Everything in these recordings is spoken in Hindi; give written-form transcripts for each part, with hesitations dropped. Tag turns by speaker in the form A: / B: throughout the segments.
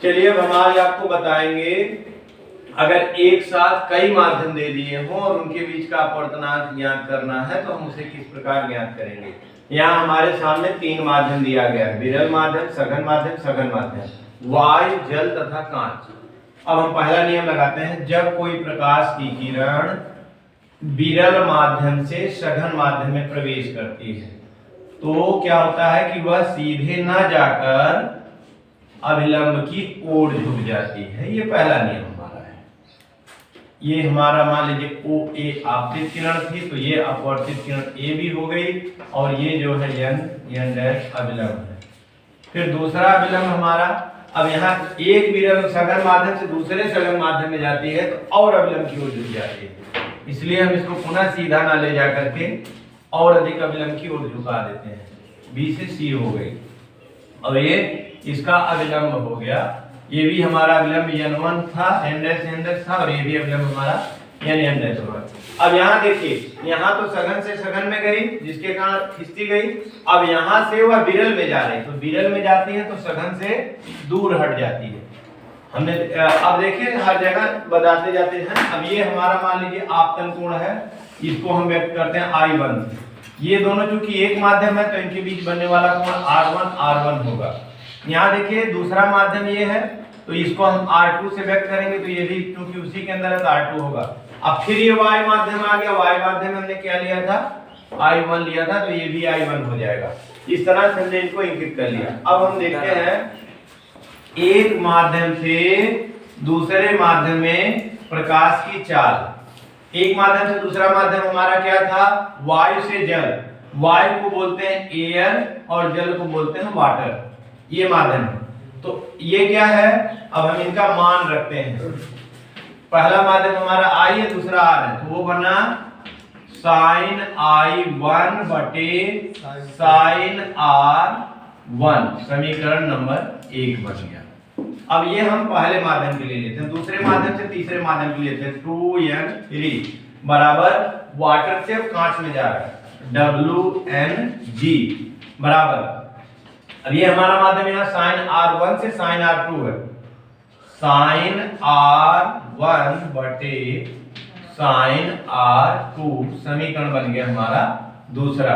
A: चलिए अब हम आज आपको बताएंगे, अगर एक साथ कई माध्यम दे दिए हों और उनके बीच का अपवर्तनांक ज्ञात करना है तो हम उसे किस प्रकार ज्ञात करेंगे। यहाँ हमारे सामने तीन माध्यम दिया गया है, विरल माध्यम, सघन माध्यम, सघन माध्यम, वायु, जल तथा कांच। अब हम पहला नियम लगाते हैं, जब कोई प्रकाश की किरण विरल माध्यम से सघन माध्यम में प्रवेश करती है तो क्या होता है कि वह सीधे न जाकर अभिलंब की ओर झुक जाती है। ये पहला नियम हमारा है। ये हमारा मान लीजिए ओ ए आपतित किरण थी तो ये अपवर्तित किरण ए भी हो गई और ये जो है एन डैश अभिलंब है। फिर दूसरा अभिलंब हमारा, अब यहाँ एक विरल सघन माध्यम से दूसरे सघन माध्यम में जाती है तो और अभिलंब की ओर झुक जाती है, इसलिए हम इसको पुनः सीधा ना ले जा करके और अधिक अभिलंब की ओर झुका देते हैं। बी से सी हो गई और ये इसका अभिलंब हो गया। ये भी हमारा अभिलंब n1 था, n डैश था और ये भी अभिलंब हमारा n डैश होगा। अब यहाँ देखिए, यहाँ तो सघन से सघन में गई जिसके कारण खिंचती गई, अब यहाँ से वह विरल में जा रही तो विरल में जाती है तो सघन से दूर हट जाती है। हमने अब देखिए हर जगह बताते जाते हैं। अब ये हमारा मान लीजिए आपतन कोण है, इसको हम व्यक्त करते हैं I1 से। ये दोनों चूंकि एक माध्यम है तो इनके बीच बनने वाला कोण R1 होगा। यहाँ देखिए दूसरा माध्यम ये है तो इसको हम R2 से व्यक्त करेंगे तो ये भी क्योंकि उसी के अंदर है तो R2 होगा। अब फिर ये Y माध्यम आ गया, Y माध्यम में हमने क्या लिया था, I1 लिया था तो ये भी I1 हो जाएगा। इस तरह से हमने इनको इंगित कर लिया। अब हम देखते हैं एक माध्यम से दूसरे माध्यम में प्रकाश की चाल। एक माध्यम से दूसरा माध्यम हमारा क्या था, वायु से जल। वायु को बोलते हैं एयर और जल को बोलते हैं वाटर। ये माध्यम है तो ये क्या है, अब हम इनका मान रखते हैं। पहला माध्यम हमारा I है, दूसरा R है तो वो बना sin I1 बटे sin R1, समीकरण नंबर 1 बन गया। अब ये हम पहले माध्यम के लिए लेते हैं, दूसरे माध्यम से तीसरे माध्यम के लिए लेते हैं। 2n3 बराबर वाटर से कांच में जा रहा है WNG बराबर, अब ये हमारा माध्यम यहाँ sin R1 से sin R2 है, sin R1 बटे sin R2 समीकरण बन गया हमारा दूसरा।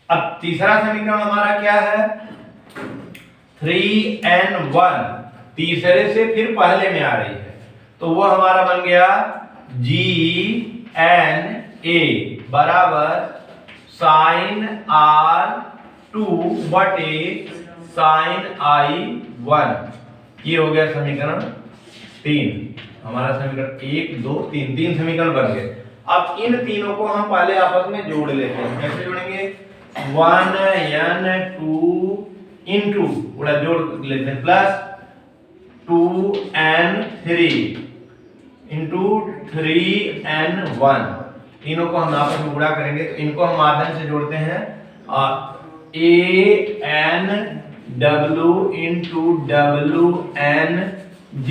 A: अब तीसरा समीकरण हमारा क्या है, 3n1 तीसरे से फिर पहले में आ रही है तो वो हमारा बन गया GNA बराबर sin R2 बटे sin I1। ये हो गया समीकरण 3। हमारा समीकरण 1 2 3 तीन समीकरण बन गए। अब इन तीनों को हम पहले आपस में जोड़ लेते हैं। कैसे जोड़ेंगे, 1n2 इंटू बड़ा जोड़ लेते हैं प्लस 2n3 इंटू 3n1, तीनों को हम आपस में गुणा करेंगे तो इनको हम माध्यम से जोड़ते हैं ANW into WNG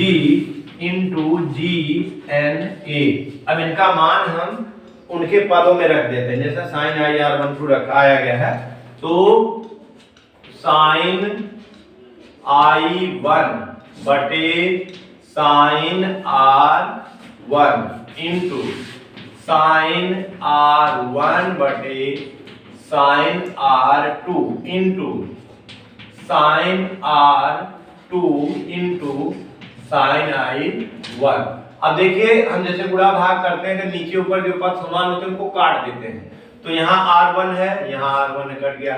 A: into GNA। अब इनका मान हम उनके पदों में रख देते हैं, जैसा sin IR12 रखाया गया है तो sin I1 बटे sin R1 into sin R1 बटे sin R2 into sin R2 into sin I1। अब देखिए हम जैसे गुणा भाग करते हैं कि नीचे ऊपर जो पद समान होते हैं उनको काट देते हैं तो यहाँ R1 है, यहाँ R1 कट गया,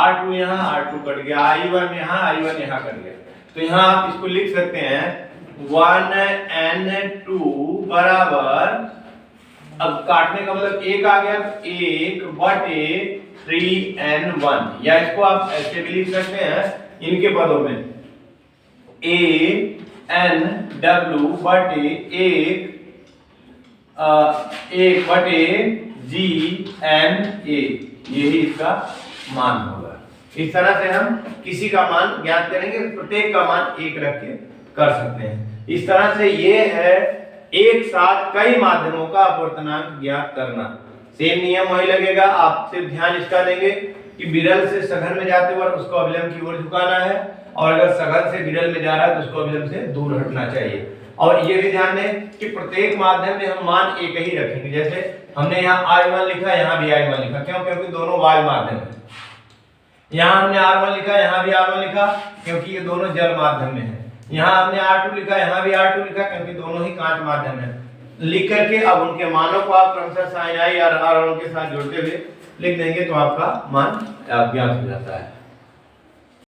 A: R2 यहाँ R2 कट गया, I1 यहाँ I1 यहाँ कट गया तो यहाँ आप इसको लिख सकते हैं 1n2 बराबर, अब काटने का मतलब 1 आ गया तो 1 बटे 3n1, या इसको आप ऐसे भी लिख सकते हैं इनके पदों में ANW बटे 1 बटे GNA, यही इसका मान होगा। इस तरह से हम किसी का मान ज्ञात करेंगे, प्रत्येक का मान 1 रख के कर सकते हैं। इस तरह से ये है एक साथ कई माध्यमों का अपवर्तनांक ज्ञात करना। सेम नियम वही लगेगा, आप सिर्फ ध्यान इसका देंगे कि विरल से सघन में जाते वक्त उसको अविलंब की ओर झुकाना है, और अगर सघन से विरल में जा रहा है तो उसको अविलंब से दूर हटना चाहिए। और ये भी ध्यान दें कि प्रत्येक माध्यम में हम मान एक ही रखेंगे। जैसे हमने यहाँ I1 लिखा, यहाँ भी I1 लिखा, क्यों? क्योंकि दोनों वायु माध्यम है। यहाँ हमने R1 लिखा, यहाँ भी R1 लिखा, क्योंकि ये दोनों जल माध्यम में है। यहाँ हमने R2 लिखा, यहाँ भी R2 लिखा, क्योंकि दोनों ही कांच माध्यम है। लिख करके अब उनके मानों को आप क्रमशः sin I और R1 के साथ जोड़ते हुए लिख देंगे तो आपका मान ज्ञात हो जाता है।